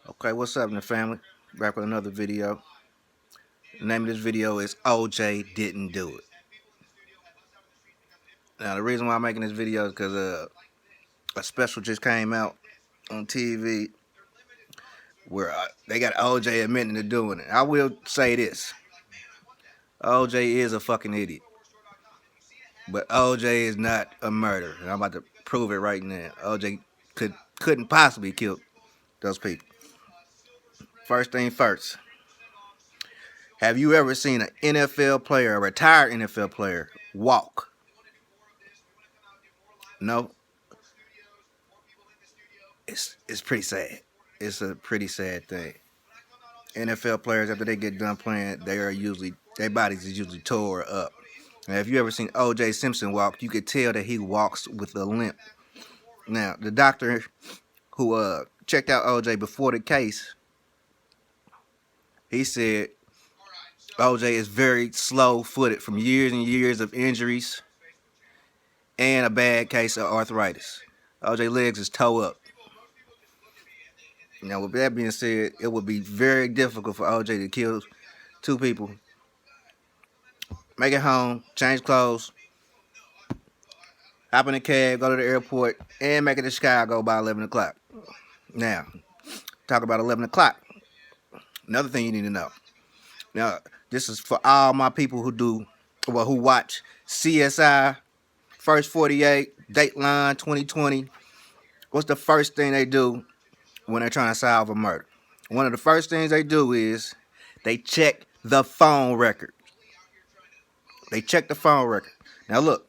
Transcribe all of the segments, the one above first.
Okay, what's up, family? Back with another video. The name of this video is OJ Didn't Do It. Now, the reason why I'm making this video is because a special just came out on TV where they got OJ admitting to doing it. I will say this. OJ is a fucking idiot. But OJ is not a murderer. And I'm about to prove it right now. OJ couldn't possibly kill those people. First thing first. Have you ever seen an NFL player, a retired NFL player, walk? No. It's pretty sad. It's a pretty sad thing. NFL players, after they get done playing, their bodies is usually tore up. Now, if you ever seen O.J. Simpson walk, you could tell that he walks with a limp. Now, the doctor who checked out O.J. before the case, he said O.J. is very slow-footed from years and years of injuries and a bad case of arthritis. O.J. legs is toe up. Now, with that being said, it would be very difficult for OJ to kill two people, make it home, change clothes, hop in a cab, go to the airport, and make it to Chicago by 11 o'clock. Now, talk about 11 o'clock. Another thing you need to know. Now, this is for all my people who watch CSI, First 48, Dateline 2020. What's the first thing they do when they're trying to solve a murder? One of the first things they do is they check the phone record. They check the phone record. Now look.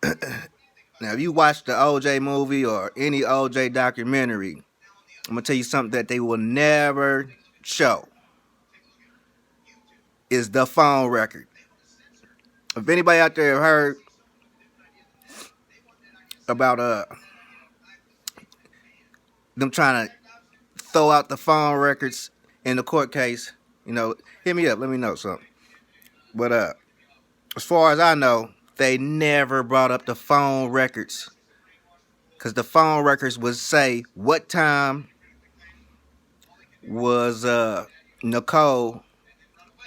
Now if you watch the OJ movie or any OJ documentary, I'm going to tell you something that they will never show. Is the phone record. If anybody out there have heard about them trying to throw out the phone records in the court case, hit me up, let me know something. But as far as I know, they never brought up the phone records, because the phone records would say what time was Nicole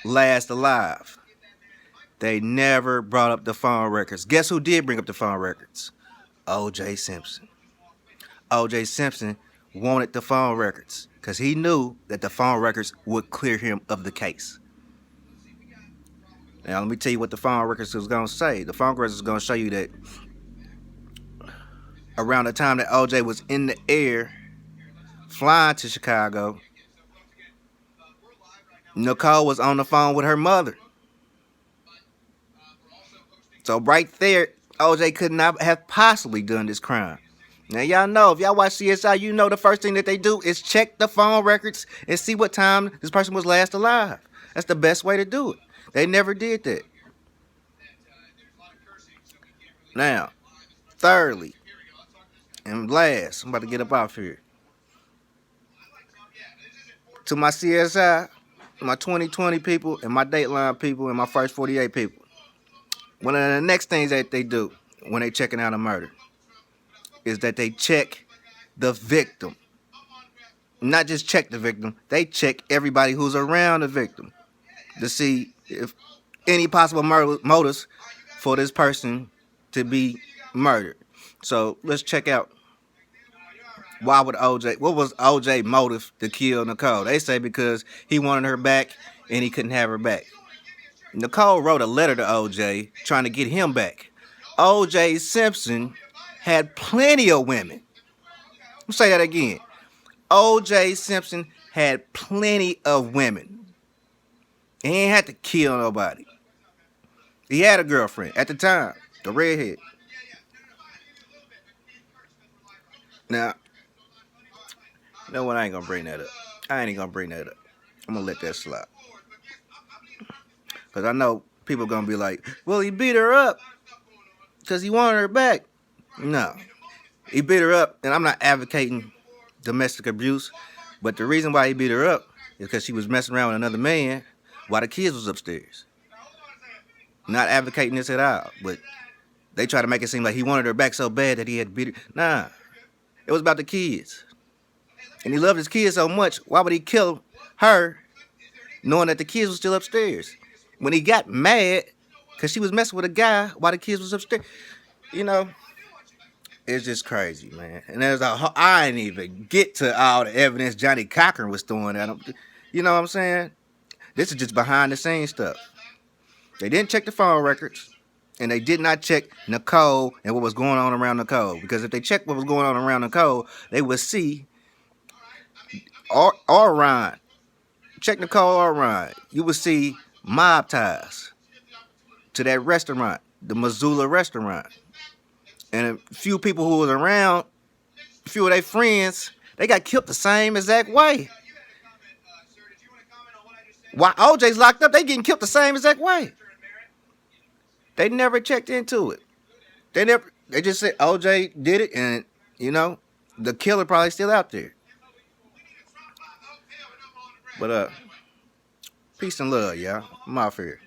last alive. They never brought up the phone records. Guess who did bring up the phone records? O.J. Simpson. O.J. Simpson wanted the phone records because he knew that the phone records would clear him of the case. Now, let me tell you what the phone records is going to say. The phone records is going to show you that around the time that O.J. was in the air flying to Chicago, Nicole was on the phone with her mother. So right there, O.J. could not have possibly done this crime. Now, y'all know, if y'all watch CSI, you know the first thing that they do is check the phone records and see what time this person was last alive. That's the best way to do it. They never did that. Now, thirdly, and last, I'm about to get up off here. To my CSI, my 2020 people, and my Dateline people, and my First 48 people. One of the next things that they do when they checking out a murder is that they check the victim. Not just check the victim, they check everybody who's around the victim to see if any possible motives for this person to be murdered. So let's check out what was OJ motive to kill Nicole? They say because he wanted her back and he couldn't have her back. Nicole wrote a letter to OJ trying to get him back. OJ Simpson had plenty of women. Let me say that again. OJ Simpson had plenty of women. He ain't had to kill nobody. He had a girlfriend at the time, the redhead. Now, you know what? I ain't gonna bring that up. I ain't gonna bring that up. I'm gonna let that slide. Because I know people gonna be like, well, he beat her up because he wanted her back. No. He beat her up, and I'm not advocating domestic abuse, but the reason why he beat her up is because she was messing around with another man while the kids was upstairs. Not advocating this at all, but they try to make it seem like he wanted her back so bad that he had to beat her. Nah. It was about the kids. And he loved his kids so much, why would he kill her knowing that the kids were still upstairs? When he got mad because she was messing with a guy while the kids was upstairs, you know, it's just crazy, man. And I didn't even get to all the evidence Johnny Cochran was throwing at him. You know what I'm saying? This is just behind the scenes stuff. They didn't check the phone records, and they did not check Nicole and what was going on around Nicole. Because if they checked what was going on around Nicole, they would see or Ron. Check Nicole or Ron. You would see mob ties to that restaurant, the Missoula restaurant. And a few people who was around, a few of their friends, they got killed the same exact way. While OJ's locked up, they getting killed the same exact way. They never checked into it. They just said OJ did it, and you know, the killer probably still out there. But peace and love, y'all. I'm out here.